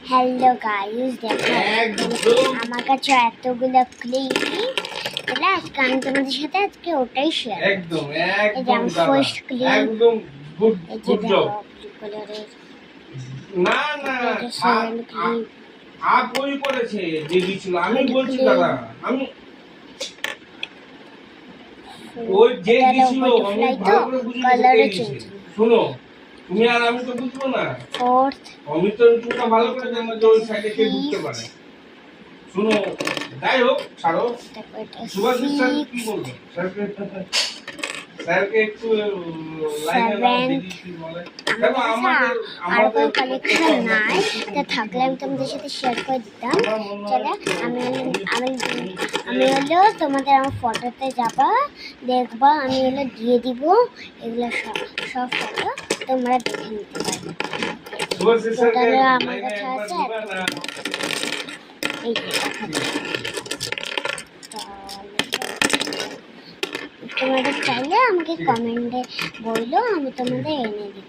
Hello guys, দেখো আমার কাছে এতগুলো ক্লিপ। তাহলে আজকে আমি তোমাদের সাথে ওটাই শেয়ার একদম এই যে আমার ফার্স্ট ক্লিপ। একদম গুড জব। না না সেকেন্ড ক্লিপ আপ ওই করেছে যে দিছিল আমি বলছি দাদা আমি ওই যে দিছিল আমি ভালো করে বুঝিয়ে শুনো তুমি আর আমি তো বুঝবো না। ফোর্থ আমি তো তোমরা ভালো করে জানো যে ওই সাইডে কে ঢুকতে পারে। শুনো যাই হোক ছাড়ো। সুভাষ স্যার কি বলবো স্যারকে একটু লাইনে নাও দেখি কি বলে। দেখো আমাদের কালেকশন নাই, তা থাকলে আমি তোমাদের সাথে শেয়ার করে দিতাম। চলে আমি হলো তোমাদের আমার ফটোতে যাবা, দেখবা, আমি হলো দিয়ে দিব এগুলো সব ফটো তোমরা দেখে নিতে পারবে। তাহলে আমার কাছে আছে এই তোমাদের চাইলে আমাকে কমেন্টে বললো, আমি তোমাদের এনে দিব।